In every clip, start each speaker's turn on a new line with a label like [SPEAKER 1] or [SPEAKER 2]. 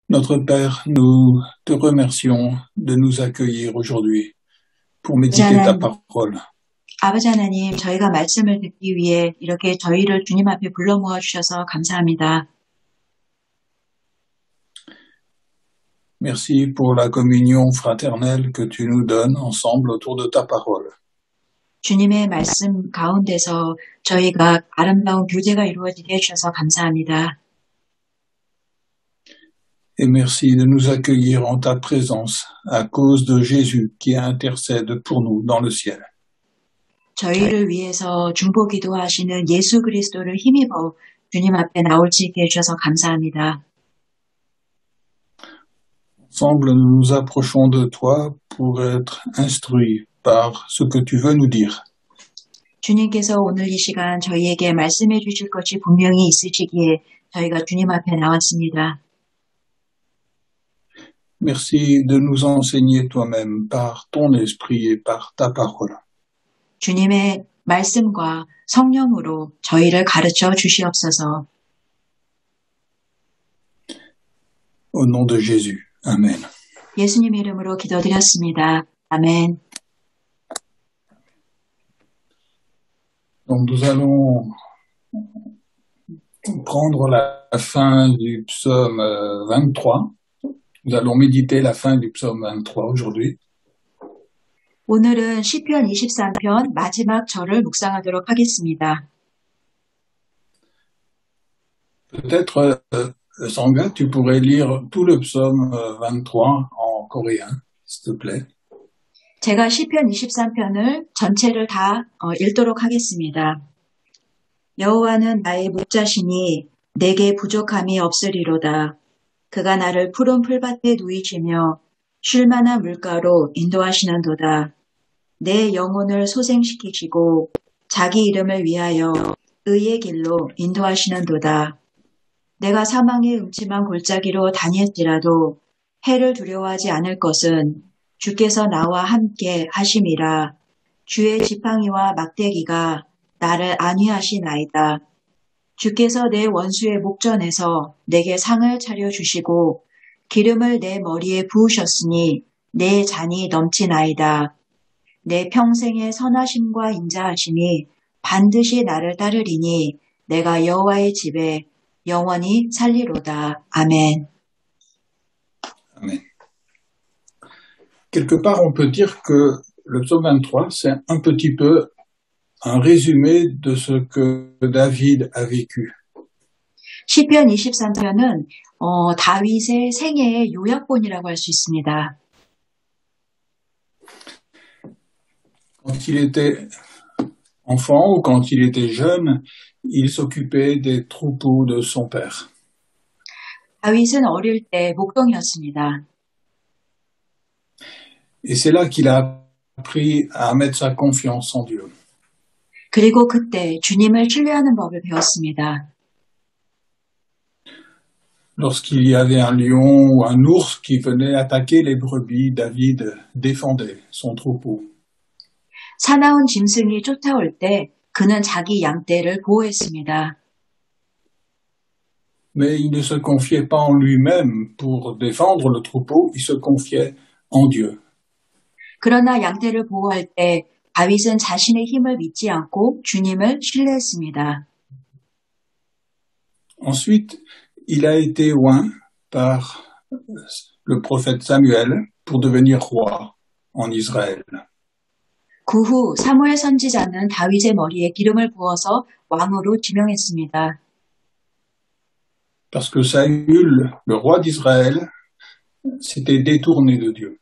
[SPEAKER 1] Notre Père, nous te remercions de nous accueillir aujourd'hui pour méditer ta parole.
[SPEAKER 2] 아버지 하나님, 저희가 말씀을 듣기 위해 이렇게 저희를 주님 앞에 불러 모아 주셔서 감사합니다.
[SPEAKER 1] Merci pour la communion fraternelle que tu nous donnes ensemble autour de ta parole.
[SPEAKER 2] 주님의 말씀 가운데서 저희가 아름다운 교제가 이루어지게 해주셔서 감사합니다.
[SPEAKER 1] Et merci de nous accueillir en ta présence à cause de Jésus qui intercède pour nous dans le ciel.
[SPEAKER 2] 저희를 위해서 중보기도하시는 예수 그리스도를 힘입어 주님 앞에 나올 수 있게 해주셔서 감사합니다.
[SPEAKER 1] Ensemble, nous nous approchons de toi pour être instruits par ce que tu veux nous dire.
[SPEAKER 2] 주님께서 오늘 이 시간 저희에게 말씀해 주실 것이 분명히 있으시기에 저희가 주님 앞에 나왔습니다.
[SPEAKER 1] Merci de nous enseigner toi-même par ton esprit et par ta parole.
[SPEAKER 2] 주님의 말씀과 성령으로 저희를 가르쳐 주시옵소서.
[SPEAKER 1] Au nom de Jésus. Amen.
[SPEAKER 2] 예수님 이름으로 기도드렸습니다. 아멘.
[SPEAKER 1] Donc nous allons prendre la fin du psaume 23. Nous allons méditer la fin du psaume 23 aujourd'hui.
[SPEAKER 2] 오늘은 시편 23편 마지막 절을 묵상하도록 하겠습니다.
[SPEAKER 1] Peut-être, Sangha, tu pourrais lire tout le psaume 23 en coréen, s'il te plaît.
[SPEAKER 2] 제가 시편 23편을 전체를 다 읽도록 하겠습니다. 여호와는 나의 목자시니 내게 부족함이 없으리로다. 그가 나를 푸른 풀밭에 누이시며 쉴 만한 물가로 인도하시는도다. 내 영혼을 소생시키시고 자기 이름을 위하여 의의 길로 인도하시는도다. 내가 사망의 음침한 골짜기로 다닐지라도 해를 두려워하지 않을 것은 주께서 나와 함께 하심이라. 주의 지팡이와 막대기가 나를 안위하시나이다. 주께서 내 원수의 목전에서 내게 상을 차려주시고 기름을 내 머리에 부으셨으니 내 잔이 넘치나이다. 내 평생의 선하심과 인자하심이 반드시 나를 따르리니 내가 여호와의 집에 영원히 살리로다. 아멘.
[SPEAKER 1] Amen. Quelque part, on peut dire que le psaume 23, c'est un petit peu un résumé de ce que David a vécu.
[SPEAKER 2] 시편 23편은 다윗의 생애의 요약본이라고 할 수 있습니다.
[SPEAKER 1] Quand il était enfant ou quand il était jeune, il s'occupait des troupeaux de son père.
[SPEAKER 2] 다윗은 어릴 때 목동이었습니다.
[SPEAKER 1] Et c'est là qu'il a appris à mettre sa confiance en Dieu.
[SPEAKER 2] 그리고 그때 주님을 신뢰하는 법을 배웠습니다.
[SPEAKER 1] Lorsqu'il y avait un lion ou un ours qui venait attaquer les brebis, David défendait son troupeau.
[SPEAKER 2] 사나운 짐승이 쫓아올 때 그는 자기 양떼를 보호했습니다.
[SPEAKER 1] Mais il ne se confiait pas en lui-même pour défendre le troupeau, il se confiait en Dieu.
[SPEAKER 2] 그러나 양떼를 보호할 때 다윗은 자신의 힘을 믿지 않고 주님을 신뢰했습니다.
[SPEAKER 1] Ensuite, il a été oint par le prophète Samuel pour devenir roi en Israël.
[SPEAKER 2] 그 후 사무엘 선지자는 다윗의 머리에 기름을 부어서 왕으로 지명했습니다.
[SPEAKER 1] Parce que Saül, le roi d'Israël, s'était détourné de Dieu.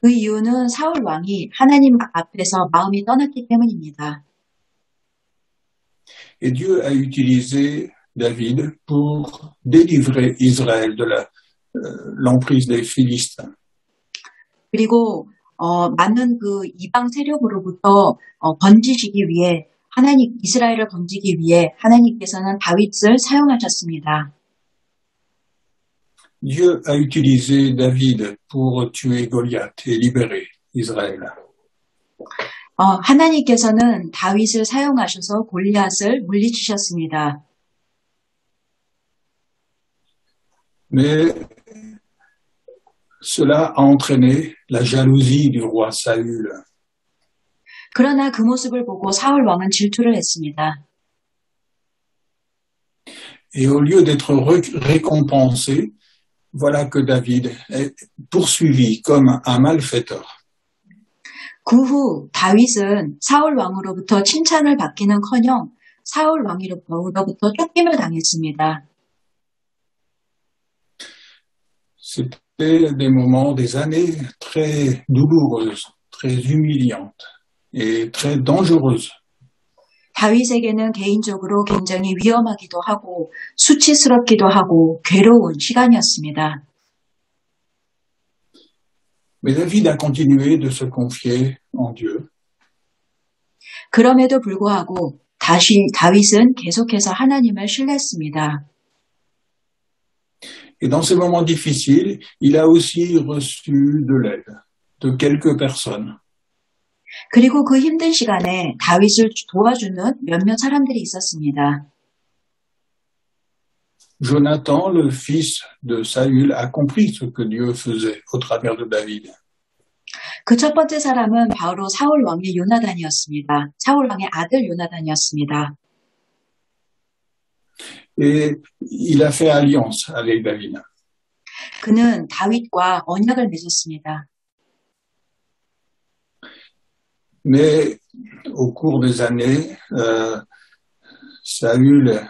[SPEAKER 2] 그 이유는 사울 왕이 하나님 앞에서 마음이 떠났기 때문입니다.
[SPEAKER 1] Et Dieu a utilisé David pour délivrer Israël de l'emprise des Philistins.
[SPEAKER 2] 그리고 맞는 그 이방 세력으로부터 건지시기 위해 이스라엘을 건지기 위해 하나님께서는 다윗을 사용하셨습니다.
[SPEAKER 1] Dieu a utilisé David pour tuer Goliath et libérer Israël.
[SPEAKER 2] 하나님께서는 다윗을 사용하셔서 골리앗을 물리치셨습니다.
[SPEAKER 1] Mais cela a entraîné la jalousie du roi Saül.
[SPEAKER 2] 그러나 그 모습을 보고 사울 왕은 질투를 했습니다.
[SPEAKER 1] Et au lieu d'être récompensé, voilà que David est poursuivi comme un malfaiteur.
[SPEAKER 2] 그 후 다윗은 사울 왕으로부터 칭찬을 받기는커녕 사울 왕으로부터 쫓김을 당했습니다.
[SPEAKER 1] C'était des moments, des années très douloureuses, très humiliantes et très dangereuses.
[SPEAKER 2] 다윗에게는 개인적으로 굉장히 위험하기도 하고 수치스럽기도 하고 괴로운 시간이었습니다.
[SPEAKER 1] Mais David a continué de se confier en Dieu.
[SPEAKER 2] 그럼에도 불구하고 다윗은 계속해서 하나님을 신뢰했습니다.
[SPEAKER 1] Et dans ces moments difficiles, il a aussi reçu de l'aide de quelques personnes.
[SPEAKER 2] 그리고 그 힘든 시간에 다윗을 도와주는 몇몇 사람들이 있었습니다.
[SPEAKER 1] Jonathan, le fils de Saül, a compris ce que Dieu faisait au travers de David.
[SPEAKER 2] 그 첫 번째 사람은 바로 사울 왕의 요나단이었습니다. 사울 왕의 아들 요나단이었습니다.
[SPEAKER 1] Et il a fait alliance avec David.
[SPEAKER 2] 그는 다윗과 언약을 맺었습니다.
[SPEAKER 1] Mais au cours des années, Saül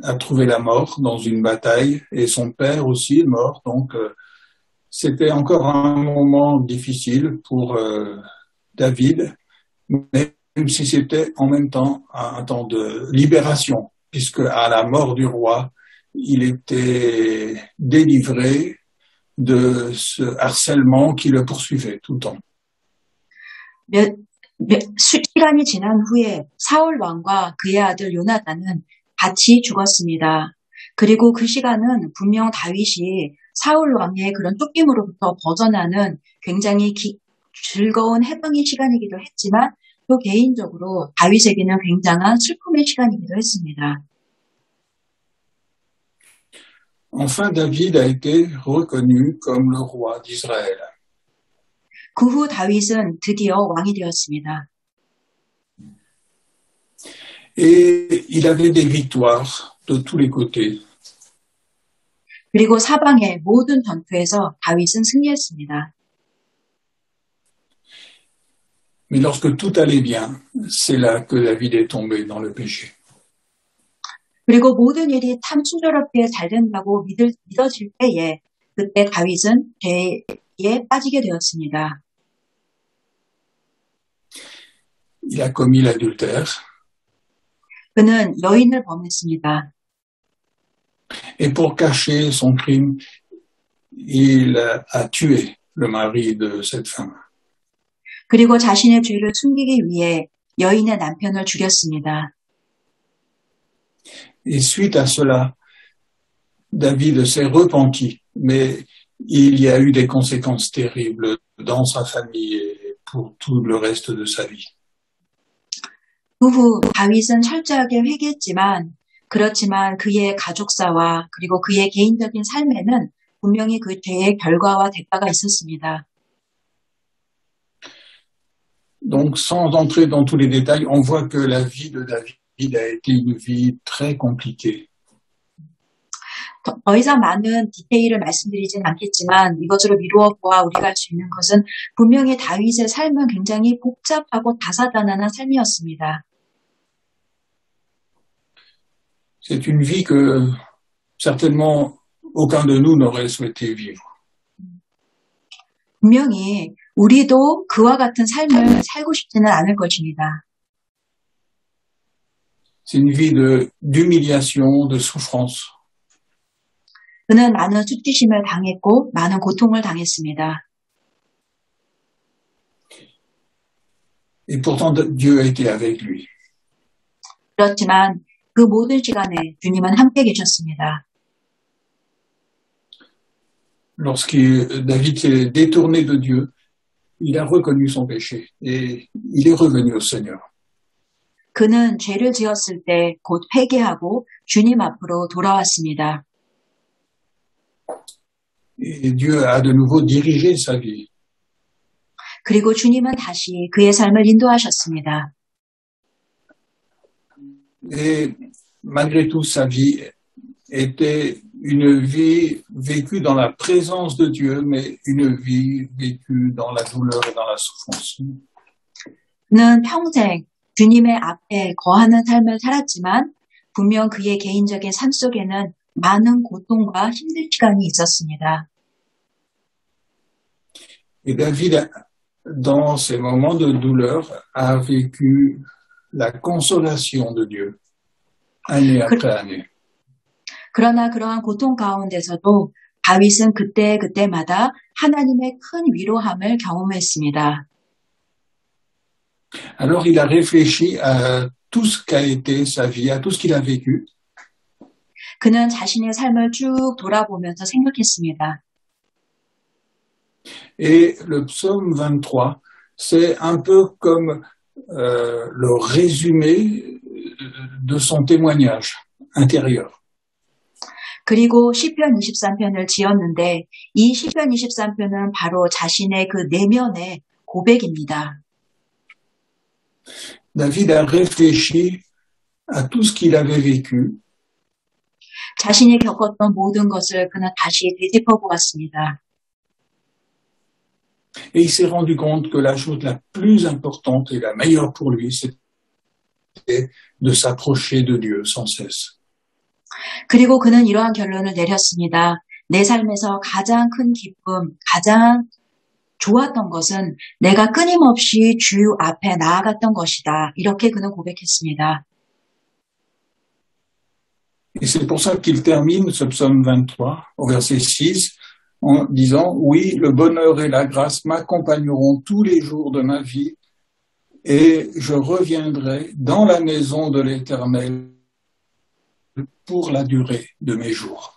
[SPEAKER 1] a trouvé la mort dans une bataille et son père aussi est mort. Donc, c'était encore un moment difficile pour David, même si c'était en même temps un temps de libération, puisque à la mort du roi, il était délivré de ce harcèlement qui le poursuivait tout le temps.
[SPEAKER 2] 시간이 지난 후에 사울 왕과 그의 아들 요나단은 같이 죽었습니다. 그리고 그 시간은 분명 다윗이 사울 왕의 그런 쫓김으로부터 벗어나는 굉장히 즐거운 해방의 시간이기도 했지만 또 개인적으로 다윗에게는 굉장한 슬픔의 시간이기도 했습니다.
[SPEAKER 1] Enfin, David a été reconnu comme le roi d'Israël.
[SPEAKER 2] 그 후 다윗은 드디어 왕이 되었습니다.
[SPEAKER 1] Et il avait des victoires de tous les côtés.
[SPEAKER 2] 그리고 사방의 모든 전투에서 다윗은 승리했습니다.
[SPEAKER 1] Mais lorsque tout allait bien, c'est là que David est tombé dans le péché.
[SPEAKER 2] 그리고 모든 일이 참 순조롭게 잘 된다고 믿어질 때에 그때 다윗은 죄에 빠지게 되었습니다.
[SPEAKER 1] Il a commis l'adultère.
[SPEAKER 2] 그는 여인을 범했습니다.
[SPEAKER 1] Et pour cacher son crime, il a tué le mari de cette femme.
[SPEAKER 2] 그리고 자신의 죄를 숨기기 위해 여인의 남편을 죽였습니다.
[SPEAKER 1] Et suite à cela, David s'est repenti, mais il y a eu des conséquences terribles dans sa famille et pour tout le reste de sa vie.
[SPEAKER 2] 그 후 다윗은 철저하게 회개했지만 그렇지만 그의 가족사와 그리고 그의 개인적인 삶에는 분명히 그 죄의 결과와 대가가 있었습니다.
[SPEAKER 1] Donc, sans entrer dans tous les détails, on voit que la vie de David a été une vie très compliquée.
[SPEAKER 2] 더 이상 많은 디테일을 말씀드리진 않겠지만 이것으로 미루어 보아 우리가 알 수 있는 것은 분명히 다윗의 삶은 굉장히 복잡하고 다사다난한 삶이었습니다.
[SPEAKER 1] C'est une vie que certainement aucun de nous n'aurait souhaité vivre.
[SPEAKER 2] 분명히 우리도 그와 같은 삶을 살고 싶지는 않을 것입니다.
[SPEAKER 1] C'est une vie d'humiliation, de souffrance.
[SPEAKER 2] 그는 많은 수치심을 당했고 많은 고통을 당했습니다.
[SPEAKER 1] Et pourtant, Dieu a été avec lui.
[SPEAKER 2] 그렇지만 그 모든 시간에 주님은 함께 계셨습니다.
[SPEAKER 1] Lorsque David s'est détourné de Dieu, il a reconnu son péché et il est revenu au Seigneur.
[SPEAKER 2] 그는 죄를 지었을 때 곧 회개하고 주님 앞으로 돌아왔습니다.
[SPEAKER 1] Et Dieu a de nouveau dirigé sa vie.
[SPEAKER 2] 그리고 주님은 다시 그의 삶을 인도하셨습니다.
[SPEAKER 1] Et malgré tout, sa vie était une vie vécue dans la présence de Dieu, mais une vie vécue dans la douleur et dans la souffrance.
[SPEAKER 2] 그는 평생 주님의 앞에 거하는 삶을 살았지만 분명 그의 개인적인 삶 속에는 많은 고통과 힘든 시간이 있었습니다.
[SPEAKER 1] Et David, dans ces moments de douleur, a vécu la consolation de Dieu, année après année.
[SPEAKER 2] 그러나 그러한 고통 가운데서도 다윗은 그때마다 하나님의 큰 위로함을 경험했습니다.
[SPEAKER 1] Alors il a réfléchi à tout ce qu'a été sa vie, à tout ce qu'il a vécu.
[SPEAKER 2] 그는 자신의 삶을 쭉 돌아보면서 생각했습니다.
[SPEAKER 1] Et le psaume 23, c'est un peu comme le résumé de son témoignage intérieur.
[SPEAKER 2] 그리고 시편 23편을 지었는데 이 시편 23편은 바로 자신의 그 내면의 고백입니다.
[SPEAKER 1] David a réfléchi à tout ce qu'il avait vécu.
[SPEAKER 2] 자신이 겪었던 모든 것을 그는 다시 되짚어 보았습니다.
[SPEAKER 1] Et il s'est rendu compte que la chose la plus importante et la meilleure pour lui, c'était de s'approcher de Dieu sans cesse.
[SPEAKER 2] 그리고 그는 이러한 결론을 내렸습니다. 내 삶에서 가장 큰 기쁨, 가장 좋았던 것은 내가 끊임없이 주 앞에 나아갔던 것이다. 이렇게 그는 고백했습니다.
[SPEAKER 1] Et c'est pour ça qu'il termine ce psaume 23 au verset 6 en disant « Oui, le bonheur et la grâce m'accompagneront tous les jours de ma vie et je reviendrai dans la maison de l'Éternel pour la durée de mes jours. »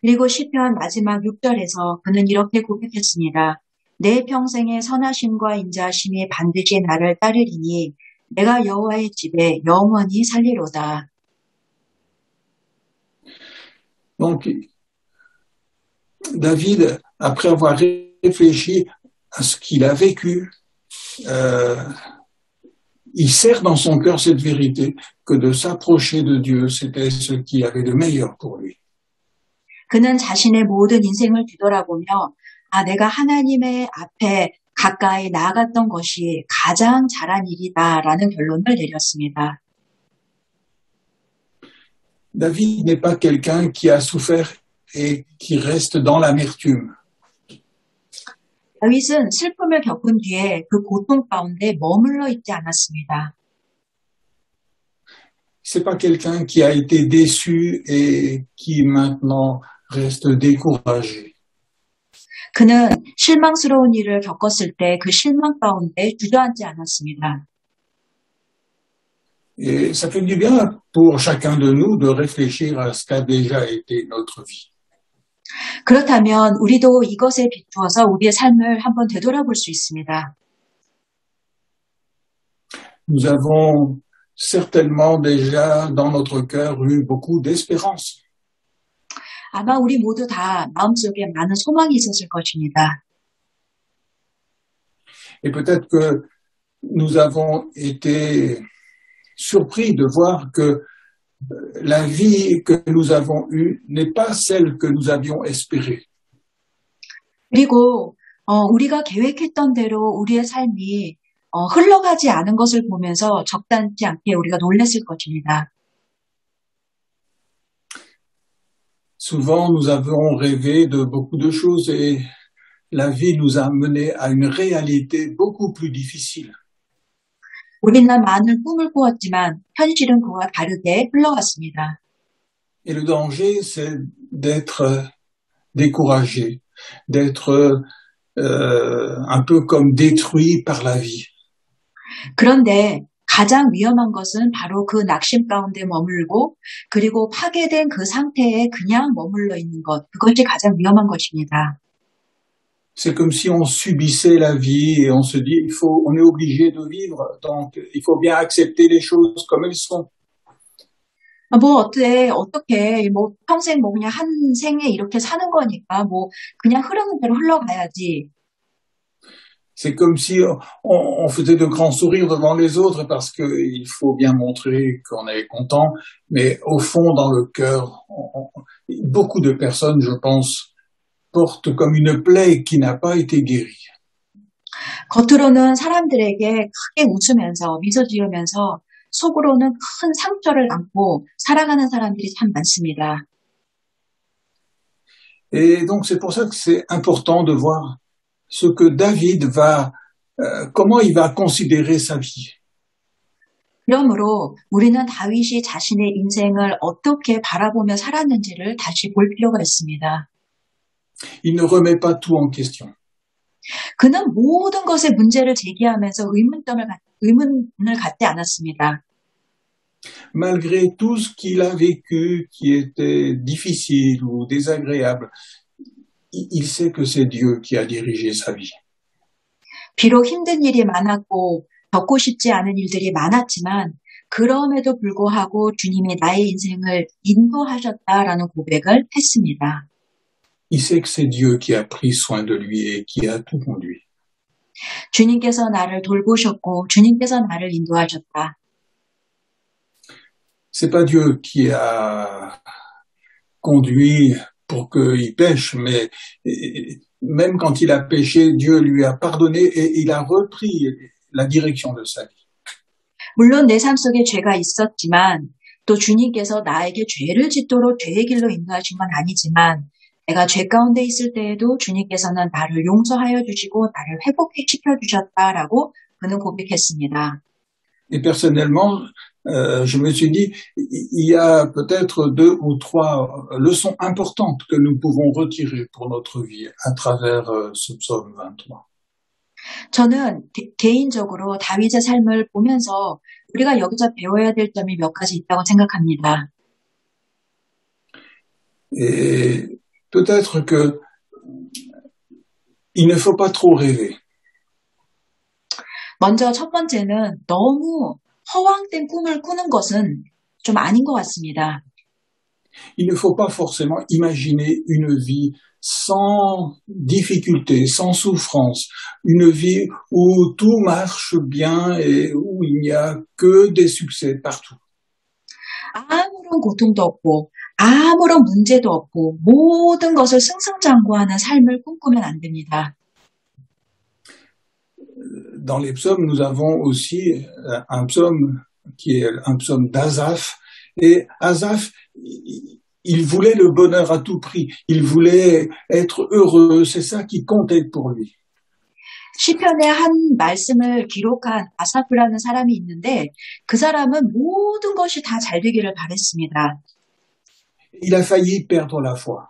[SPEAKER 2] 그리고 시편 마지막 6절에서 그는 이렇게 고백했습니다. 내 평생의 선하심과 인자하심이 반드시 나를 따르리니 내가 여호와의 집에 영원히 살리로다.
[SPEAKER 1] Donc, David, après avoir réfléchi à ce qu'il a vécu, il sert dans son cœur cette vérité que de s'approcher de Dieu, c'était ce qu'il y avait de meilleur pour lui.
[SPEAKER 2] 그는 자신의 모든 인생을 뒤돌아보며 내가 하나님의 앞에 가까이 나아갔던 것이 가장 잘한 일이다라는 결론을 내렸습니다.
[SPEAKER 1] David n'est pas quelqu'un qui a souffert et qui reste dans l'amertume.
[SPEAKER 2] 다윗은 슬픔을 겪은 뒤에 그 고통 가운데 머물러 있지 않았습니다.
[SPEAKER 1] C'est pas quelqu'un qui a été déçu et qui maintenant reste découragé.
[SPEAKER 2] 그는 실망스러운 일을 겪었을 때 그 실망 가운데 주저앉지 않았습니다.
[SPEAKER 1] Et ça fait du bien pour chacun de nous de réfléchir à ce qu'a déjà été notre vie.
[SPEAKER 2] 그렇다면 우리도 이것에 비추어서 우리의 삶을 한번 되돌아볼 수 있습니다.
[SPEAKER 1] Nous avons certainement déjà dans notre cœur eu beaucoup d'espérance.
[SPEAKER 2] 아마 우리 모두 다 마음속에 많은 소망이 있었을 것입니다.
[SPEAKER 1] Et peut-être que nous avons été surpris de voir que la vie que nous avons eue n'est pas celle que nous avions espérée.
[SPEAKER 2] 그리고 우리가 계획했던 대로 우리의 삶이 흘러가지 않은 것을 보면서 적당치 않게 우리가 놀랐을 것입니다.
[SPEAKER 1] Souvent, nous avons rêvé de beaucoup de choses et la vie nous a menés à une réalité beaucoup plus difficile.
[SPEAKER 2] 우리는 많은 꿈을 꾸었지만 현실은 그와 다르게 흘러갔습니다.
[SPEAKER 1] Et le danger, c'est d'être découragé, d'être un peu comme détruit par la vie.
[SPEAKER 2] 그런데 가장 위험한 것은 바로 그 낙심 가운데 머물고 그리고 파괴된 그 상태에 그냥 머물러 있는 것, 그것이 가장 위험한 것입니다.
[SPEAKER 1] C'est comme si on subissait la vie et on se dit, on est obligé de vivre, donc il faut bien accepter les choses comme elles sont.
[SPEAKER 2] 뭐 어때, 어떻게, 뭐 평생 뭐 그냥 한 생에 이렇게 사는 거니까 뭐 그냥 흐르는 대로 흘러가야지.
[SPEAKER 1] C'est comme si on faisait de grands sourires devant les autres parce qu'il faut bien montrer qu'on est content, mais au fond, dans le cœur, beaucoup de personnes, je pense, portent comme une plaie qui n'a pas été guérie.
[SPEAKER 2] 겉으로는 사람들에게 크게 웃으면서 미소 지으면서 속으로는 큰 상처를 안고 살아가는 사람들이 참 많습니다.
[SPEAKER 1] Et donc c'est pour ça que c'est important de voir ce que David va, comment il va considérer sa vie.
[SPEAKER 2] 그러므로 우리는 다윗이 자신의 인생을 어떻게 바라보며 살았는지를 다시 볼 필요가 있습니다.
[SPEAKER 1] Il ne remet pas tout en question.
[SPEAKER 2] 그는 모든 것에 문제를 제기하면서 의문을 갖지 않았습니다.
[SPEAKER 1] Malgré tout ce qu'il a vécu qui était difficile ou désagréable, il sait que c'est Dieu qui a dirigé sa vie.
[SPEAKER 2] 비록 힘든 일이 많았고 겪고 싶지 않은 일들이 많았지만 그럼에도 불구하고 주님이 나의 인생을 인도하셨다라는 고백을 했습니다.
[SPEAKER 1] Il sait que c'est Dieu qui a pris soin de lui et qui a tout conduit.
[SPEAKER 2] 주님께서 나를 돌보셨고 주님께서 나를 인도하셨다.
[SPEAKER 1] C'est pas Dieu qui a conduit pour qu'il pêche, mais même quand il a péché, Dieu lui a pardonné et il a repris la direction de sa vie.
[SPEAKER 2] 물론 내 삶 속에 죄가 있었지만 또 주님께서 나에게 죄를 짓도록 죄의 길로 인도하신 건 아니지만 내가 죄 가운데 있을 때에도 주님께서는 나를 용서하여 주시고 나를 회복시켜 주셨다라고 그는 고백했습니다.
[SPEAKER 1] Et personnellement, je me suis dit, il y a peut-être 2 ou 3 leçons importantes que nous pouvons retirer pour notre vie à travers ce psaume 23.
[SPEAKER 2] 저는 개인적으로 다윗의 삶을 보면서 우리가 여기서 배워야 될 점이 몇 가지 있다고 생각합니다.
[SPEAKER 1] Et peut-être que il ne faut pas trop rêver.
[SPEAKER 2] 먼저 첫 번째는 너무 허황된 꿈을 꾸는 것은 좀 아닌 것 같습니다.
[SPEAKER 1] Il ne faut pas forcément imaginer une vie sans difficulté, sans souffrance, une vie où tout marche bien et où il n'y a que des succès partout.
[SPEAKER 2] 아무런 고통도 없고 아무런 문제도 없고 모든 것을 승승장구하는 삶을 꿈꾸면 안 됩니다.
[SPEAKER 1] Dans les psaumes, nous avons aussi un psaume qui est un psaume d'Asaph. Et Asaph, il voulait le bonheur à tout prix. Il voulait être heureux. C'est ça qui comptait pour lui.
[SPEAKER 2] 시편의 한 말씀을 기록한 아사프라는 사람이 있는데 그 사람은 모든 것이 다 잘 되기를 바랬습니다.
[SPEAKER 1] Il a failli perdre la foi.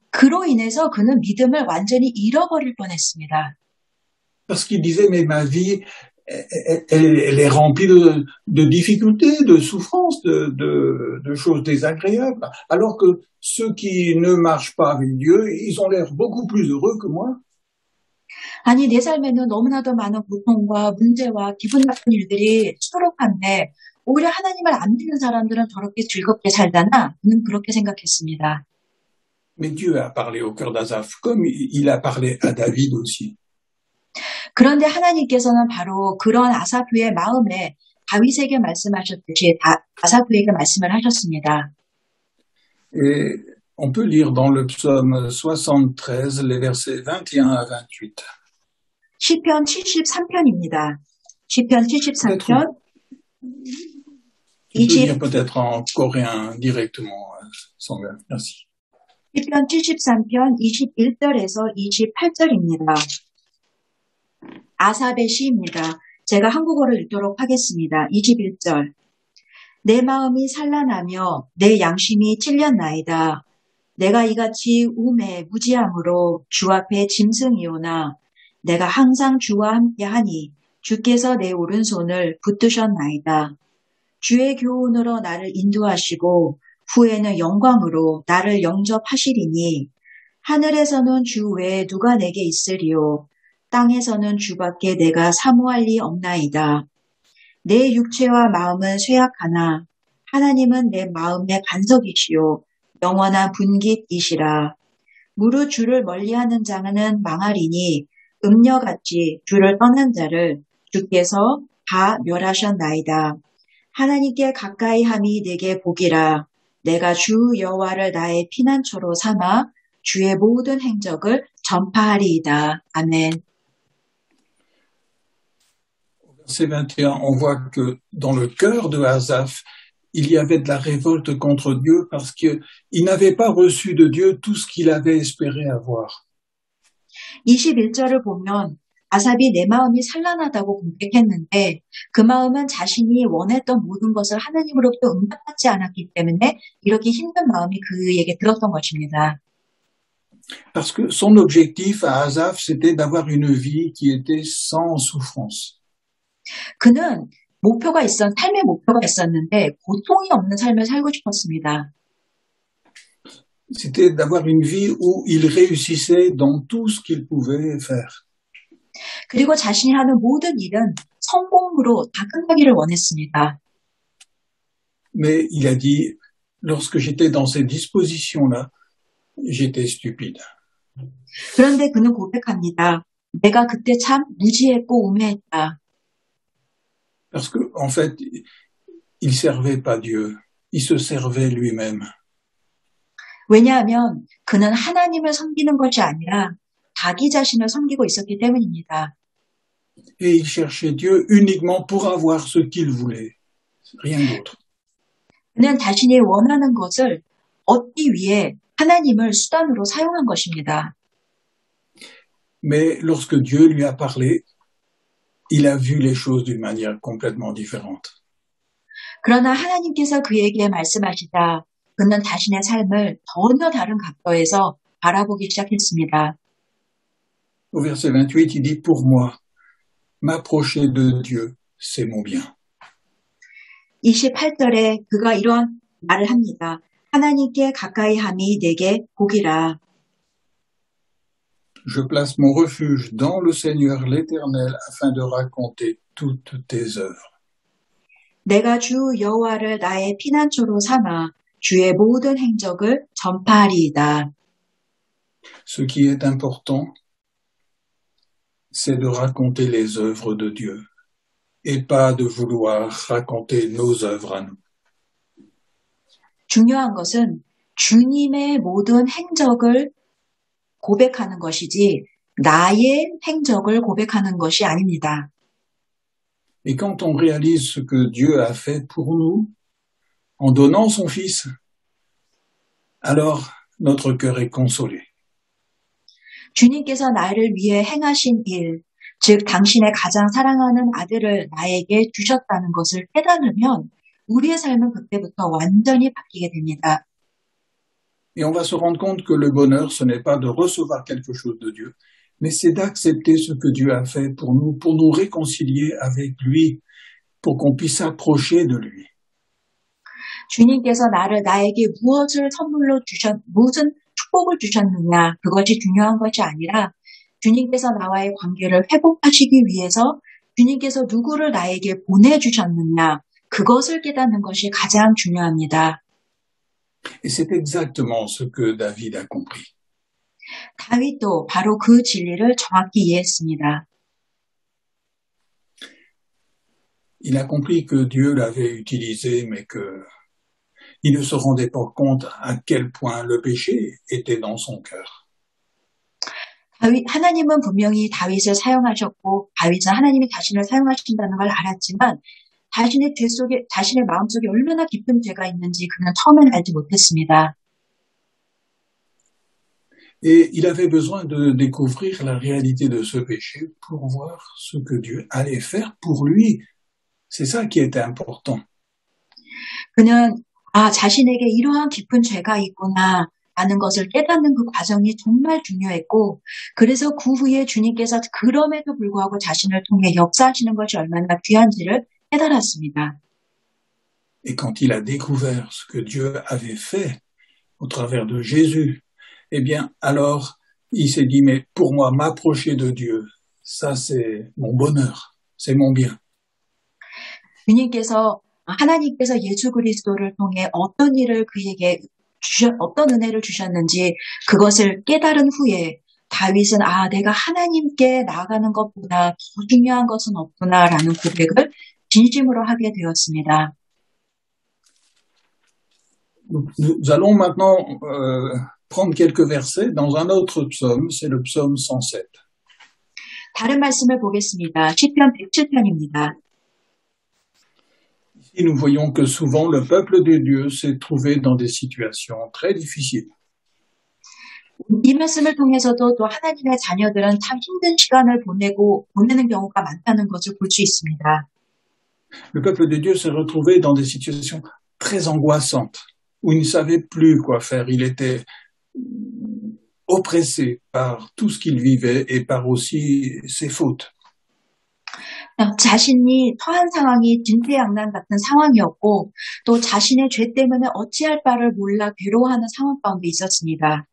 [SPEAKER 2] 그로 인해서 그는 믿음을 완전히 잃어버릴 뻔했습니다.
[SPEAKER 1] Parce qu'il disait, mais ma vie, elle est remplie de difficultés, de souffrances, de choses désagréables. Alors que ceux qui ne marchent pas avec Dieu, ils ont l'air beaucoup plus heureux que moi.
[SPEAKER 2] 아니, 내 삶에는 너무나도 많은 고통과 문제와 기분 나쁜 일들이 수두룩한데 오히려 하나님을 안 믿는 사람들은 저렇게 즐겁게 살다나? 저는 그렇게 생각했습니다.
[SPEAKER 1] Mais Dieu a parlé au cœur d'Asaph, comme il a parlé à David aussi.
[SPEAKER 2] 그런데 하나님께서는 바로 그런 아사프의 마음에 다윗에게 말씀하셨듯이 아사프에게 말씀을 하셨습니다.
[SPEAKER 1] Et on peut lire dans le psaume 73, les versets 21 à 28.
[SPEAKER 2] 시편 73편입니다. 시편 73편
[SPEAKER 1] Tu peux lire peut-être en coréen directement, Sangha. Merci.
[SPEAKER 2] 시편 73편 21절에서 28절입니다. 아삽의 시입니다. 제가 한국어를 읽도록 하겠습니다. 21절. 내 마음이 산란하며 내 양심이 찔렸나이다. 내가 이같이 우매 무지함으로 주 앞에 짐승이오나 내가 항상 주와 함께하니 주께서 내 오른손을 붙드셨나이다. 주의 교훈으로 나를 인도하시고 후에는 영광으로 나를 영접하시리니 하늘에서는 주 외에 누가 내게 있으리요. 땅에서는 주밖에 내가 사모할 리 없나이다. 내 육체와 마음은 쇠약하나 하나님은 내 마음의 반석이시요 영원한 분깃이시라. 무릇 주를 멀리하는 자는 망하리니 음녀같이 주를 떠난 자를 주께서 다 멸하셨나이다. 하나님께 가까이 함이 내게 복이라. 내가 주 여호와를 나의 피난처로 삼아 주의 모든 행적을 전파하리이다. 아멘.
[SPEAKER 1] Verset 21, on voit que dans le cœur de Asaph, il y avait de la révolte contre Dieu parce qu'il n'avait pas reçu de Dieu tout ce qu'il avait espéré avoir.
[SPEAKER 2] 21절을 보면 아삽이 내 마음이 산란하다고 고백했는데 그 마음은 자신이 원했던 모든 것을 하나님으로부터 응답받지 않았기 때문에 이렇게 힘든 마음이 그에게 들었던 것입니다.
[SPEAKER 1] Parce que son objectif à Asaph, c'était d'avoir une vie qui était sans souffrance.
[SPEAKER 2] 그는 삶의 목표가 있었는데 고통이 없는 삶을 살고 싶었습니다.
[SPEAKER 1] C'était d'avoir une vie où il réussissait dans tout ce qu'il pouvait faire.
[SPEAKER 2] 그리고 자신이 하는 모든 일은 성공으로 다 끝나기를 원했습니다.
[SPEAKER 1] Mais il a dit, lorsque j'étais dans ces dispositions-là, j'étais stupide.
[SPEAKER 2] 그런데 그는 고백합니다. 내가 그때 참 무지했고 우매했다.
[SPEAKER 1] Parce que, en fait, il servait pas Dieu. Il se servait lui-même.
[SPEAKER 2] 왜냐하면 그는 하나님을 섬기는 것이 아니라 자기 자신을 섬기고 있었기 때문입니다.
[SPEAKER 1] Et il cherchait Dieu uniquement pour avoir ce qu'il voulait. Rien d'autre.
[SPEAKER 2] 그는 자신이 원하는 것을 얻기 위해 하나님을 수단으로 사용한 것입니다.
[SPEAKER 1] Mais lorsque Dieu lui a parlé, il a vu les choses d'une manière complètement différente.
[SPEAKER 2] 그러나 하나님께서 그에게 말씀하시자 그는 자신의 삶을 전혀 다른 각도에서 바라보기 시작했습니다.
[SPEAKER 1] Au verset 28, il dit, pour moi, m'approcher de Dieu, c'est mon bien.
[SPEAKER 2] 28절에 그가 이러한 말을 합니다. 하나님께 가까이 함이 내게 복이라.
[SPEAKER 1] Je place mon refuge dans le Seigneur l'Éternel afin de raconter toutes tes œuvres.
[SPEAKER 2] 내가 주 여호와를 나의 피난처로 삼아 주의 모든 행적을 전파하리이다.
[SPEAKER 1] Ce qui est important, c'est de raconter les œuvres de Dieu et pas de vouloir raconter nos œuvres à nous.
[SPEAKER 2] 중요한 것은 주님의 모든 행적을 고백하는 것이지 나의 행적을 고백하는 것이 아닙니다.
[SPEAKER 1] Et quand on réalise ce que Dieu a fait pour nous, en donnant son Fils, alors notre cœur est consolé.
[SPEAKER 2] 주님께서 나를 위해 행하신 일, 즉 당신의 가장 사랑하는 아들을 나에게 주셨다는 것을 깨달으면 우리의 삶은 그때부터 완전히 바뀌게 됩니다.
[SPEAKER 1] Et on va se rendre compte que le bonheur, ce n'est pas de recevoir quelque chose de Dieu, mais c'est d'accepter ce que Dieu a fait pour nous réconcilier avec lui, pour qu'on puisse s'approcher de lui.
[SPEAKER 2] 주님께서 나에게 무슨 축복을 주셨느냐, 그것이 중요한 것이 아니라 주님께서 나와의 관계를 회복하시기 위해서 주님께서 누구를 나에게 보내주셨느냐, 그것을 깨닫는 것이 가장 중요합니다.
[SPEAKER 1] Et c'est exactement ce que David a compris.
[SPEAKER 2] 다윗도 바로 그 진리를 정확히 이해했습니다.
[SPEAKER 1] Il a compris que Dieu l'avait utilisé, mais que il ne se rendait pas compte à quel point le péché était dans son cœur.
[SPEAKER 2] 하나님은 분명히 다윗을 사용하셨고 다윗은 하나님이 자신을 사용하신다는 걸 알았지만 자신의 마음속에 얼마나 깊은 죄가 있는지 그는 처음엔 알지 못했습니다.
[SPEAKER 1] Et il avait besoin de découvrir la réalité de ce péché pour voir ce que Dieu allait faire pour lui. C'est ça qui était important.
[SPEAKER 2] 그는 자신에게 이러한 깊은 죄가 있구나 라는 것을 깨닫는 그 과정이 정말 중요했고 그래서 그 후에 주님께서 그럼에도 불구하고 자신을 통해 역사하시는 것이 얼마나 귀한지를 깨달았습니다.
[SPEAKER 1] Et quand il a découvert ce que Dieu avait fait au travers de Jésus, eh bien, alors, il s'est dit, mais pour moi, m'approcher de Dieu, ça c'est mon bonheur, c'est mon bien.
[SPEAKER 2] 주님께서 하나님께서 예수 그리스도를 통해 어떤 일을 그에게 어떤 은혜를 주셨는지 그것을 깨달은 후에 다윗은 내가 하나님께 나아가는 것보다 더 중요한 것은 없구나라는 고백을 진심으로 하게 되었습니다.
[SPEAKER 1] Nous allons maintenant prendre quelques versets dans un autre psaume, c'est le psaume 107.
[SPEAKER 2] 다른 말씀을 보겠습니다. 시편 107편입니다.
[SPEAKER 1] Ici, nous voyons que souvent le peuple de Dieu s'est trouvé dans des situations très difficiles.
[SPEAKER 2] 이 말씀을 통해서도 또 하나님의 자녀들은 참 힘든 시간을 보내는 경우가 많다는 것을 볼 수 있습니다.
[SPEAKER 1] Le peuple de Dieu s'est retrouvé dans des situations très angoissantes, où il ne savait plus quoi faire. Il était oppressé par tout ce qu'il vivait et par aussi ses fautes.
[SPEAKER 2] 자신이 처한 상황이 진퇴양난 같은 상황이었고 또 자신의 죄 때문에 어찌할 바를 몰라 괴로워하는 상황 가운데 있었습니다.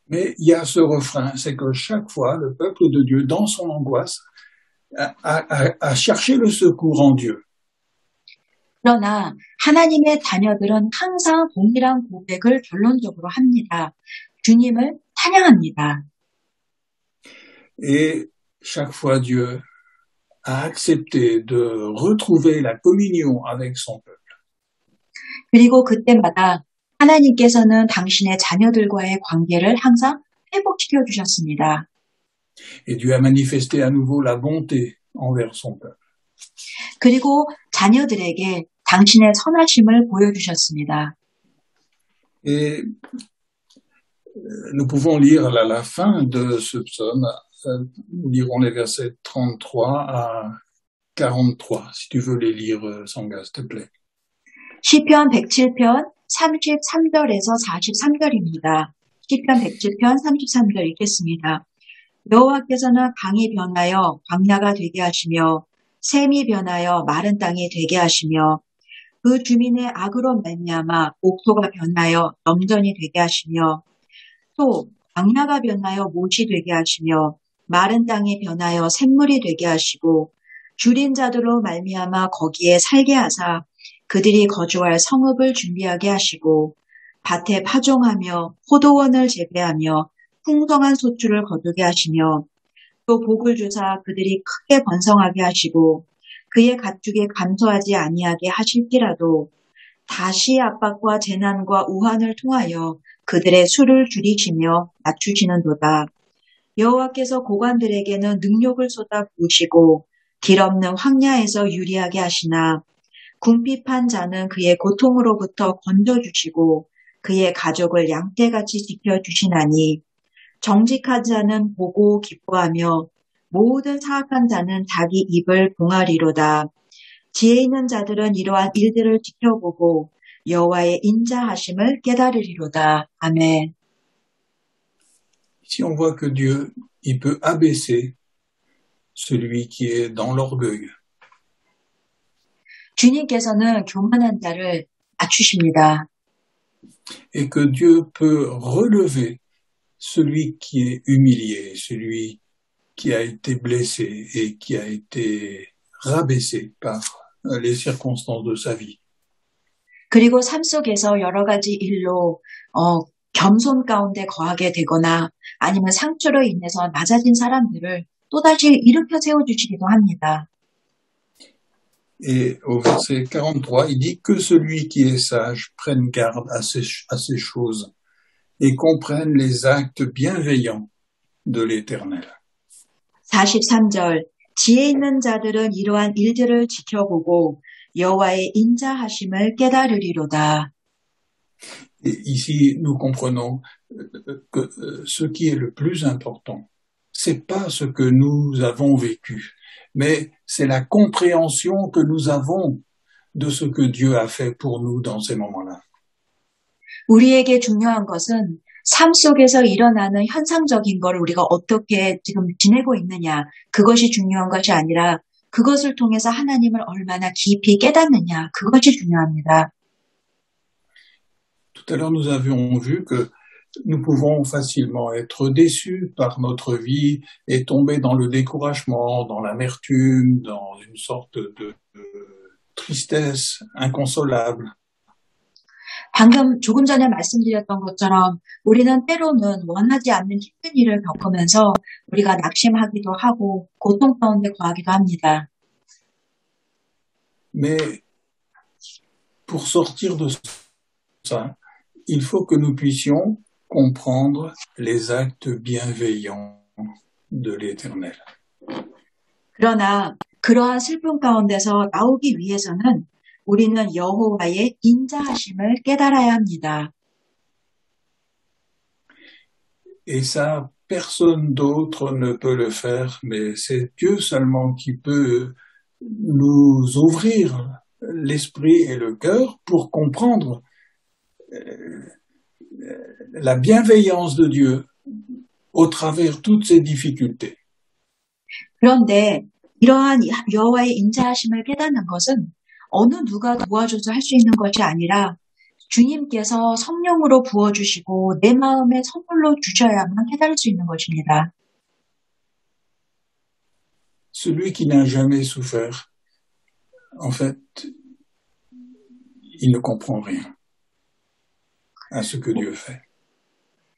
[SPEAKER 1] Mais il y a ce refrain, c'est que chaque fois, le peuple de Dieu, dans son angoisse, a cherché le secours en Dieu.
[SPEAKER 2] 그러나 하나님의 자녀들은 항상 동일한 고백을 결론적으로 합니다. 주님을 찬양합니다.
[SPEAKER 1] Et chaque fois, Dieu a accepté de retrouver la communion avec son peuple.
[SPEAKER 2] 그리고 그때마다 하나님께서는 당신의 자녀들과의 관계를 항상 회복시켜 주셨습니다.
[SPEAKER 1] Et Dieu a manifesté à nouveau la bonté envers son peuple.
[SPEAKER 2] 그리고 자녀들에게 당신의 선하심을 보여주셨습니다.
[SPEAKER 1] Et nous pouvons lire la fin de ce psaume. Nous lirons les versets 33 à 43, si tu veux les lire, Sangha, s'il te plaît.
[SPEAKER 2] 시편 107편 33절에서 43절입니다. 시편 107편 33절 읽겠습니다. 여호와께서는 강이 변하여 광야가 되게 하시며 샘이 변하여 마른 땅이 되게 하시며 그 주민의 악으로 말미암아 옥토가 변하여 염전이 되게 하시며 또 광야가 변하여 못이 되게 하시며 마른 땅이 변하여 샘물이 되게 하시고 줄인 자들로 말미암아 거기에 살게 하사 그들이 거주할 성읍을 준비하게 하시고 밭에 파종하며 포도원을 재배하며 풍성한 소출을 거두게 하시며 또 복을 주사 그들이 크게 번성하게 하시고 그의 가축에 감소하지 아니하게 하실지라도 다시 압박과 재난과 우환을 통하여 그들의 수를 줄이시며 낮추시는도다. 여호와께서 고관들에게는 능력을 쏟아 부으시고 길 없는 황야에서 유리하게 하시나 궁핍한 자는 그의 고통으로부터 건져주시고 그의 가족을 양떼같이 지켜주시나니 정직한 자는 보고 기뻐하며 모든 사악한 자는 자기 입을 봉하리로다. 지혜 있는 자들은 이러한 일들을 지켜보고 여호와의 인자하심을 깨달으리로다. 아멘.
[SPEAKER 1] Ici, on voit que Dieu, il peut abaisser celui qui est dans l'orgueil.
[SPEAKER 2] 주님께서는 교만한 자를 낮추십니다.
[SPEAKER 1] Et que Dieu peut relever celui qui est humilié, celui qui a été blessé et qui a été rabaissé par les circonstances de sa vie.
[SPEAKER 2] 그리고 삶 속에서 여러 가지 일로 겸손 가운데 거하게 되거나 아니면 상처로 인해서 낮아진 사람들을 또다시 일으켜 세워주시기도 합니다.
[SPEAKER 1] Et au verset 43, il dit que celui qui est sage prenne garde à ces choses et comprenne les actes bienveillants de l'Éternel.
[SPEAKER 2] 43절, 지혜 있는 자들은 이러한 일들을 지켜보고 여호와의 인자하심을 깨달으리로다.
[SPEAKER 1] Et ici, nous comprenons que ce qui est le plus important, c'est pas ce que nous avons vécu, mais c'est la compréhension que nous avons de ce que Dieu a fait pour nous dans ces moments-là.
[SPEAKER 2] 우리에게 중요한 것은 삶 속에서 일어나는 현상적인 걸 우리가 어떻게 지금 지내고 있느냐, 그것이 중요한 것이 아니라 그것을 통해서 하나님을 얼마나 깊이 깨닫느냐, 그것이 중요합니다.
[SPEAKER 1] Tout à l'heure, nous avions vu que nous pouvons facilement être déçus par notre vie et tomber dans le découragement, dans l'amertume, dans une sorte tristesse inconsolable.
[SPEAKER 2] 방금 조금 전에 말씀드렸던 것처럼 우리는 때로는 원하지 않는 힘든 일을 겪으면서 우리가 낙심하기도 하고 고통 가운데 거하기도 합니다.
[SPEAKER 1] Mais pour sortir de ça, il faut que nous puissions comprendre les actes bienveillants de l'Éternel.
[SPEAKER 2] 그러나 그러한 슬픔 가운데서 나오기 위해서는 우리는 여호와의 인자하심을 깨달아야 합니다.
[SPEAKER 1] Et ça, personne d'autre ne peut le faire, mais c'est Dieu seulement qui peut nous ouvrir l'esprit et le cœur pour comprendre la bienveillance de Dieu au travers toutes ces difficultés.
[SPEAKER 2] 그런데 이러한 여호와의 인자하심을 깨닫는 것은 어느 누가 도와줘서 할 수 있는 것이 아니라 주님께서 성령으로 부어주시고 내 마음에 선물로 주셔야만 깨달을 수 있는 것입니다.
[SPEAKER 1] Celui qui n'a jamais souffert, en fait, il ne comprend rien à ce que Dieu fait.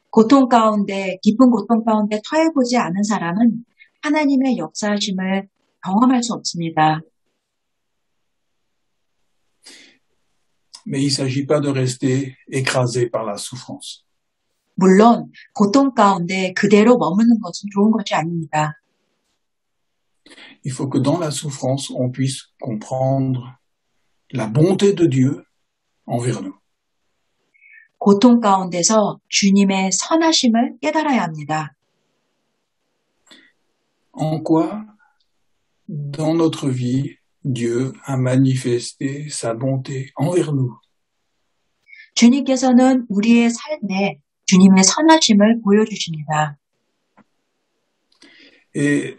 [SPEAKER 2] 고통 가운데, 깊은 고통 가운데 처해보지 않은 사람은 하나님의 역사하심을 경험할 수 없습니다.
[SPEAKER 1] Mais il ne s'agit pas de rester écrasé par la souffrance.
[SPEAKER 2] 물론 고통 가운데 그대로 머무는 것은 좋은 것이 아닙니다.
[SPEAKER 1] Il faut que dans la souffrance, on puisse comprendre la bonté de Dieu envers nous.
[SPEAKER 2] 고통 가운데서 주님의 선하심을 깨달아야 합니다.
[SPEAKER 1] En quoi, dans notre vie, Dieu a manifesté sa bonté envers nous.
[SPEAKER 2] 주님께서는 우리의 삶에 주님의 선하심을 보여주십니다.
[SPEAKER 1] Et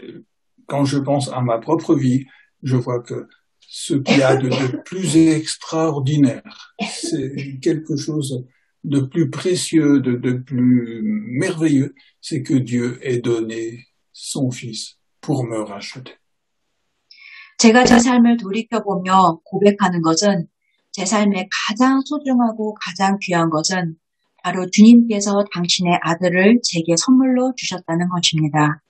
[SPEAKER 1] quand je pense à ma propre vie, je vois que ce qu'il y a de plus extraordinaire, c'est quelque chose de plus précieux, de plus merveilleux, c'est que Dieu ait donné son Fils pour me racheter.
[SPEAKER 2] 제가 제 삶을 돌이켜보며 고백하는 것은 제 삶에 가장 소중하고 가장 귀한 것은 바로 주님께서 당신의 아들을 제게 선물로 주셨다는 것입니다.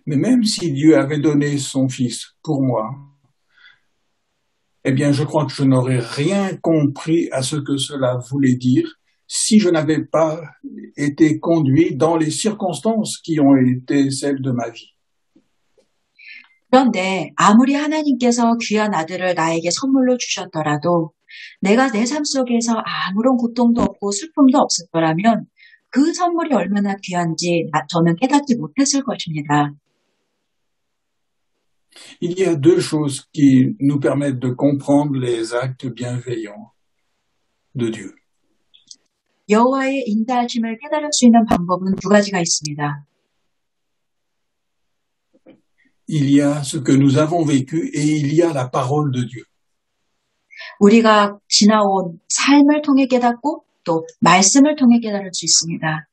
[SPEAKER 1] Mais même si Dieu avait donné son Fils pour moi, eh bien, je crois que je n'aurais rien compris à ce que cela voulait dire si je n'avais pas été conduit dans les circonstances qui ont été celles de ma vie.
[SPEAKER 2] 그런데 아무리 하나님께서 귀한 아들을 나에게 선물로 주셨더라도 내가 내 삶 속에서 아무런 고통도 없고 슬픔도 없었더라면 그 선물이 얼마나 귀한지 저는 깨닫지 못했을 것입니다.
[SPEAKER 1] Il y a deux choses qui nous permettent de comprendre les actes bienveillants de Dieu.
[SPEAKER 2] 여호와의 인자하심을 깨달을 수 있는 방법은 두 가지가 있습니다.
[SPEAKER 1] Il y a ce que nous avons vécu et il y a la parole de Dieu.
[SPEAKER 2] 우리가 지나온 삶을 통해 깨닫고 또 말씀을 통해 깨달을 수 있습니다.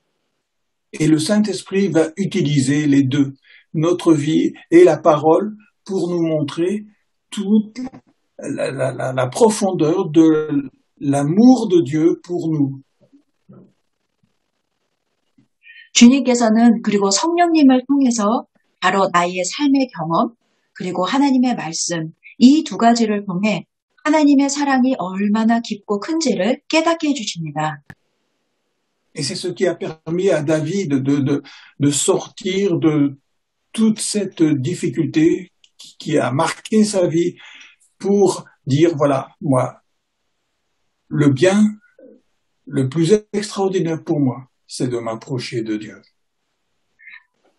[SPEAKER 1] Et le Saint-Esprit va utiliser les deux, notre vie et la parole, pour nous montrer toute la profondeur de l'amour de Dieu pour nous.
[SPEAKER 2] 주님께서는 그리고 성령님을 통해서 바로 나의 삶의 경험 그리고 하나님의 말씀 이 두 가지를 통해 하나님의 사랑이 얼마나 깊고 큰지를 깨닫게 해주십니다.
[SPEAKER 1] Et c'est ce qui a permis à David de sortir de toute cette difficulté qui a marqué sa vie pour dire, voilà, moi, le bien le plus extraordinaire pour moi, c'est de m'approcher de Dieu.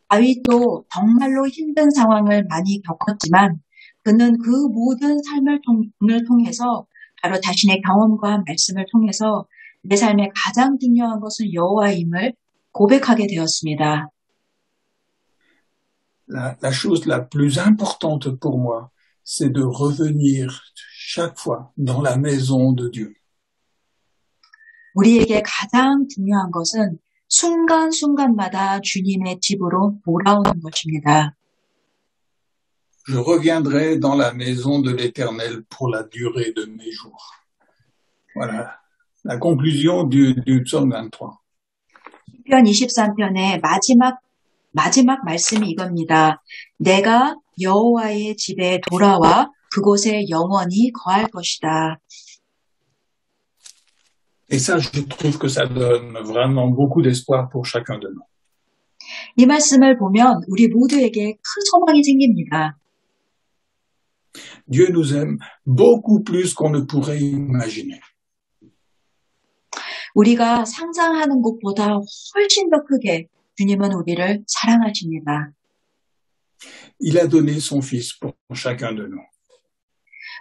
[SPEAKER 2] 다윗도 정말로 힘든 상황을 많이 겪었지만 그는 그 모든 삶을 통해서 바로 자신의 경험과 말씀을 통해서 내 삶에 가장 중요한 것은 여호와임을 고백하게 되었습니다.
[SPEAKER 1] La chose la plus importante pour moi, c'est de revenir chaque fois dans la maison de Dieu.
[SPEAKER 2] 우리에게 가장 중요한 것은 순간순간마다 주님의 집으로 돌아오는 것입니다.
[SPEAKER 1] Je reviendrai dans la maison de l'Éternel pour la durée de mes jours. Voilà la conclusion du psaume 23.
[SPEAKER 2] 시편 23편의 마지막 말씀이 이겁니다. 내가 여호와의 집에 돌아와 그곳에 영원히 거할 것이다.
[SPEAKER 1] Et ça, je trouve que ça donne vraiment beaucoup d'espoir pour chacun de nous.
[SPEAKER 2] 이 말씀을 보면 우리 모두에게 큰 소망이 생깁니다.
[SPEAKER 1] Dieu nous aime beaucoup plus qu'on ne pourrait imaginer.
[SPEAKER 2] 우리가 상상하는 것보다 훨씬 더 크게 주님은 우리를 사랑하십니다.
[SPEAKER 1] Il a donné son Fils pour chacun de nous.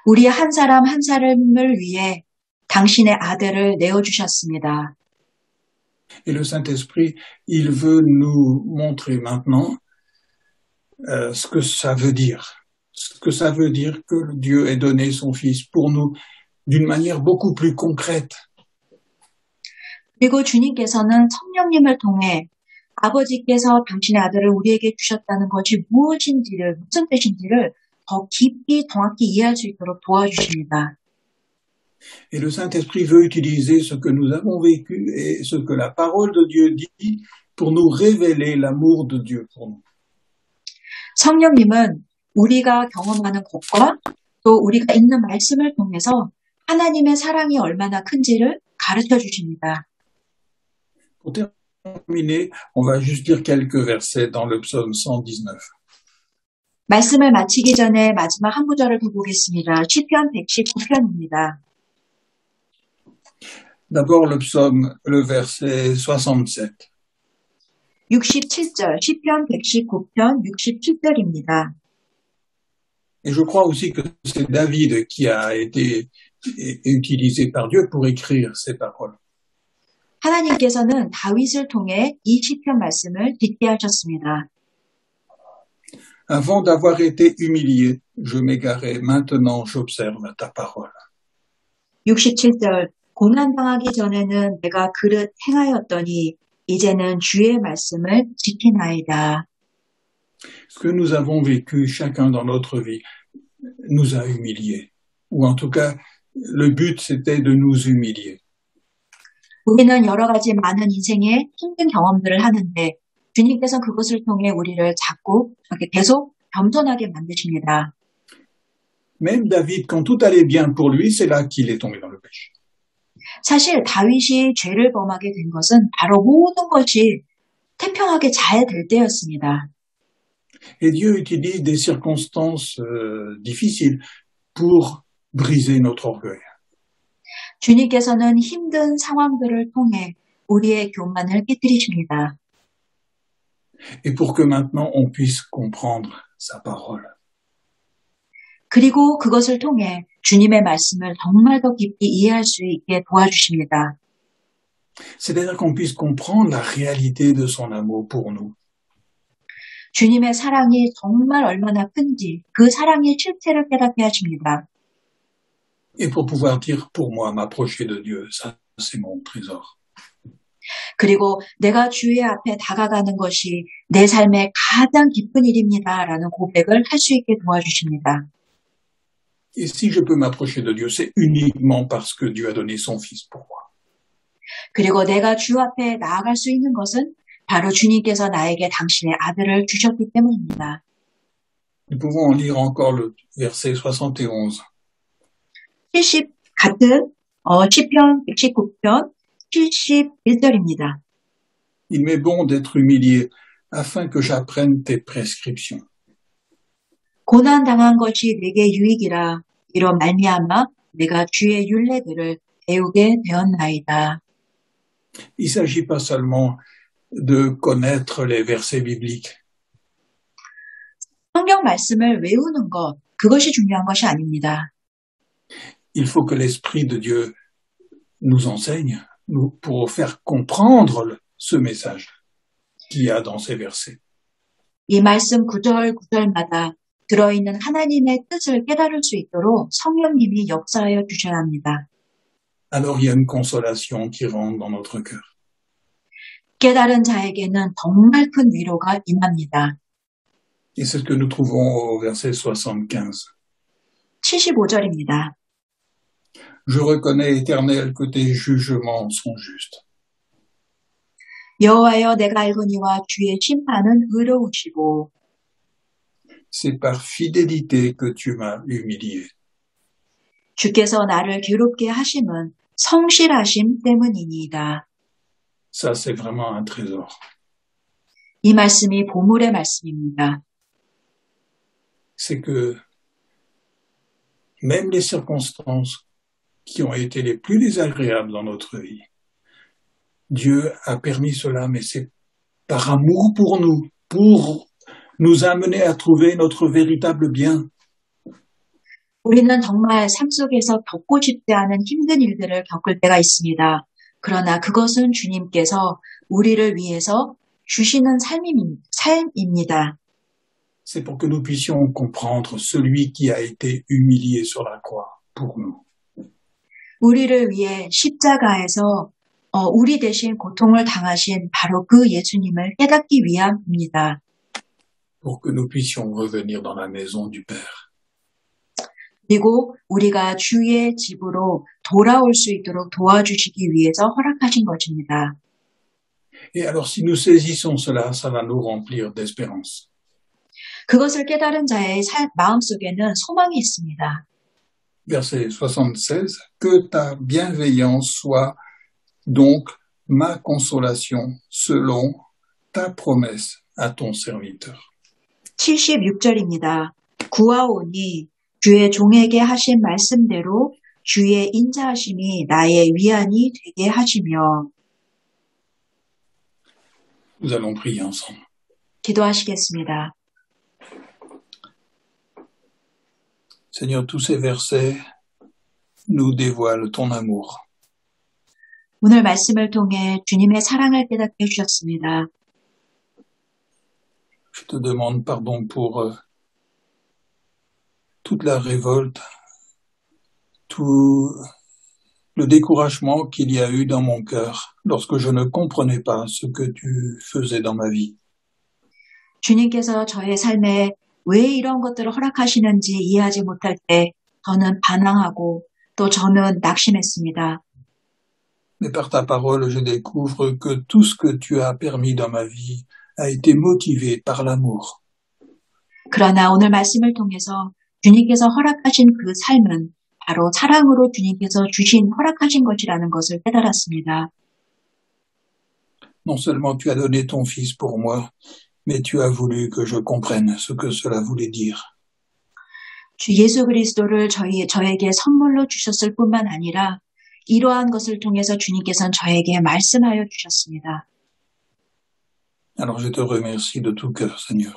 [SPEAKER 2] 우리 한 사람 한 사람을 위해 당신의 아들을 내어주셨습니다.
[SPEAKER 1] Et le Saint-Esprit, il veut nous montrer maintenant ce que ça veut dire. Ce que ça veut dire que Dieu ait donné son Fils pour nous d'une manière beaucoup plus concrète.
[SPEAKER 2] 그리고 주님께서는 성령님을 통해 아버지께서 당신의 아들을 우리에게 주셨다는 것이 무슨 뜻인지를 더 깊이 정확히 이해할 수 있도록 도와주십니다.
[SPEAKER 1] Et le Saint-Esprit veut utiliser ce que nous avons vécu et ce que la parole de Dieu dit pour nous révéler l'amour de Dieu pour nous.
[SPEAKER 2] 성령님은 우리가 경험하는 것과 또 우리가 읽는 말씀을 통해서 하나님의 사랑이 얼마나 큰지를 가르쳐 주십니다.
[SPEAKER 1] Pour terminer, on va juste lire quelques versets dans le psaume 119.
[SPEAKER 2] 말씀을 마치기 전에 마지막 한 구절을 더 보겠습니다. 시편 119편입니다.
[SPEAKER 1] D'abord le psaume, le verset 67.
[SPEAKER 2] 67절, 시편 119편 67절입니다.
[SPEAKER 1] Et je crois aussi que c'est David qui a été utilisé par Dieu pour écrire ces paroles.
[SPEAKER 2] 하나님께서는 다윗을 통해 이 시편 말씀을 짓게 하셨습니다.
[SPEAKER 1] Avant d'avoir été humilié, je m'égarais. Maintenant, j'observe ta parole.
[SPEAKER 2] 67절, 고난당하기 전에는 내가 그릇 행하였더니 이제는 주의 말씀을 지키나이다.
[SPEAKER 1] Ce que nous avons vécu chacun dans notre vie nous a humiliés. Ou en tout cas, le but c'était de nous humilier.
[SPEAKER 2] 우리는 여러 가지 많은 인생의 힘든 경험들을 하는데 주님께서 그것을 통해 우리를 자꾸 계속 겸손하게 만드십니다.
[SPEAKER 1] Même David, quand tout allait bien pour lui, c'est là qu'il est tombé dans le péché.
[SPEAKER 2] 사실 다윗이 죄를 범하게 된 것은 바로 모든 것이 태평하게 잘 될 때였습니다.
[SPEAKER 1] Et Dieu utilise des circonstances difficiles pour briser notre orgueil.
[SPEAKER 2] 주님께서는 힘든 상황들을 통해 우리의 교만을 깨뜨리십니다.
[SPEAKER 1] Et pour que maintenant on puisse comprendre sa parole.
[SPEAKER 2] 그리고 그것을 통해 주님의 말씀을 정말 더 깊이 이해할 수 있게 도와주십니다.
[SPEAKER 1] C'est-à-dire qu'on puisse comprendre la réalité de son amour pour nous.
[SPEAKER 2] 주님의 사랑이 정말 얼마나 큰지 그 사랑의 실체를 깨닫게 하십니다.
[SPEAKER 1] Et pour pouvoir dire, pour moi, m'approcher de Dieu, ça, c'est mon trésor.
[SPEAKER 2] 그리고 내가 주의 앞에 다가가는 것이 내 삶의 가장 기쁜 일입니다라는 고백을 할 수 있게 도와주십니다.
[SPEAKER 1] Et si je peux m'approcher de Dieu, c'est uniquement parce que Dieu a donné son Fils pour moi.
[SPEAKER 2] 그리고 내가 주 앞에 나아갈 수 있는 것은 바로 주님께서 나에게 당신의 아들을 주셨기 때문입니다.
[SPEAKER 1] Nous pouvons lire encore le verset 71.
[SPEAKER 2] 같은 시편 119편 71절입니다.
[SPEAKER 1] Il m'est bon d'être humilié afin que j'apprenne tes prescriptions.
[SPEAKER 2] 고난당한 것이 내게 유익이라 이로 말미암아 내가 주의 율례들을 배우게 되었나이다.
[SPEAKER 1] Il ne s'agit pas seulement de connaître les versets bibliques.
[SPEAKER 2] 성경 말씀을 외우는 것, 그것이 중요한 것이 아닙니다.
[SPEAKER 1] Il faut que l'Esprit de Dieu nous enseigne pour faire comprendre ce message qu'il y a dans ces versets.
[SPEAKER 2] 이 말씀 구절 구절마다 들어있는 하나님의 뜻을 깨달을 수 있도록 성령님이 역사하여 주셔야 합니다.
[SPEAKER 1] Alors il y a une consolation qui rentre dans notre cœur.
[SPEAKER 2] 깨달은 자에게는 정말 큰 위로가 임합니다.
[SPEAKER 1] Et c'est ce que nous trouvons au verset 75.
[SPEAKER 2] 75절입니다.
[SPEAKER 1] Je reconnais, Éternel, que tes jugements sont justes.
[SPEAKER 2] 여호와여 내가 알거니와 주의 심판은 의로우시고
[SPEAKER 1] C'est par fidélité que tu m'as humilié.
[SPEAKER 2] 주께서 나를 괴롭게 하심은 성실하심 때문이니이다.
[SPEAKER 1] Ça, c'est vraiment un trésor.
[SPEAKER 2] 이 말씀이 보물의 말씀입니다.
[SPEAKER 1] C'est que même les circonstances qui ont été les plus désagréables dans notre vie, Dieu a permis cela, mais c'est par amour pour nous amener à trouver notre véritable bien.
[SPEAKER 2] 우리는 정말 삶 속에서 겪고 싶지 않은 힘든 일들을 겪을 때가 있습니다. 그러나 그것은 주님께서 우리를 위해서 주시는 삶입니다.
[SPEAKER 1] C'est pour que nous puissions comprendre celui qui a été humilié sur la croix pour nous.
[SPEAKER 2] 우리를 위해 십자가에서 우리 대신 고통을 당하신 바로 그 예수님을 깨닫기 위함입니다.
[SPEAKER 1] Pour que nous puissions revenir dans la maison du Père.
[SPEAKER 2] 그리고 우리가 주의 집으로 돌아올 수 있도록 도와주시기 위해서 허락하신 것입니다.
[SPEAKER 1] Et alors, si nous saisissons cela, ça va nous remplir d'espérance.
[SPEAKER 2] 그것을 깨달은 자의 마음속에는 소망이 있습니다.
[SPEAKER 1] Verset 76, que ta bienveillance soit donc ma consolation selon ta promesse à ton serviteur.
[SPEAKER 2] 76절입니다. 구하오니 주의 종에게 하신 말씀대로 주의 인자하심이 나의 위안이 되게 하시며.
[SPEAKER 1] Nous allons prier ensemble.
[SPEAKER 2] 기도하시겠습니다.
[SPEAKER 1] Seigneur, tous ces versets nous dévoilent ton amour.
[SPEAKER 2] 오늘 말씀을 통해 주님의 사랑을 깨닫게 해주셨습니다.
[SPEAKER 1] Je te demande pardon pour toute la révolte, tout le découragement qu'il y a eu dans mon cœur lorsque je ne comprenais pas ce que tu faisais dans ma vie.
[SPEAKER 2] 주님께서 저의 삶에 왜 이런 것들을 허락하시는지 이해하지 못할 때 저는 반항하고 또 저는 낙심했습니다.
[SPEAKER 1] Mais par ta parole, je découvre que tout ce que tu as permis dans ma vie a été motivé par l'amour.
[SPEAKER 2] 그러나 오늘 말씀을 통해서 주님께서 허락하신 그 삶은 바로 사랑으로 주님께서 허락하신 것이라는 것을 깨달았습니다.
[SPEAKER 1] Non seulement tu as donné ton fils pour moi, mais tu as voulu que je comprenne ce que cela voulait dire.
[SPEAKER 2] 주 예수 그리스도를 저에게 선물로 주셨을 뿐만 아니라 이러한 것을 통해서 주님께서는 저에게 말씀하여 주셨습니다.
[SPEAKER 1] Alors je te remercie de tout cœur, Seigneur.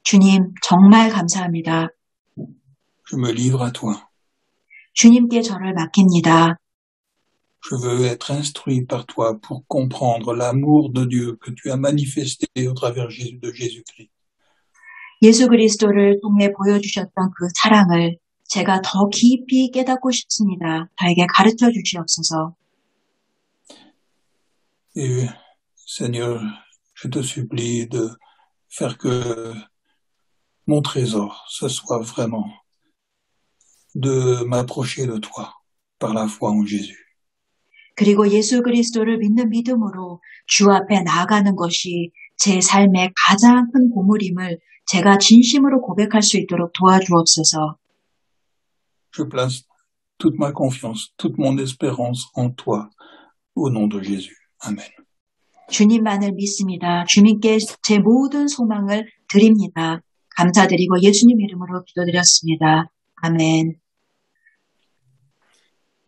[SPEAKER 2] 주님, 정말 감사합니다.
[SPEAKER 1] Je me livre à toi.
[SPEAKER 2] 주님께 저를 맡깁니다.
[SPEAKER 1] Je veux être instruit par toi pour comprendre l'amour de Dieu que tu as manifesté au travers de Jésus-Christ.
[SPEAKER 2] 예수 그리스도를 통해 보여주셨던 그 사랑을 제가 더 깊이 깨닫고 싶습니다. 저에게 가르쳐 주시옵소서.
[SPEAKER 1] Et Seigneur, je te supplie de faire que mon trésor, ce soit vraiment de m'approcher de toi par la foi en Jésus.
[SPEAKER 2] 그리고 예수 그리스도를 믿는 믿음으로 주 앞에 나아가는 것이 제 삶의 가장 큰 보물임을 제가 진심으로 고백할 수 있도록 도와주옵소서.
[SPEAKER 1] Je place toute ma confiance, toute mon espérance en toi, au nom de Jésus. Amen.
[SPEAKER 2] 주님만을 믿습니다. 주님께 제 모든 소망을 드립니다. 감사드리고 예수님 이름으로 기도드렸습니다. 아멘.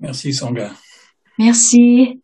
[SPEAKER 1] Merci Sangha.
[SPEAKER 2] Merci.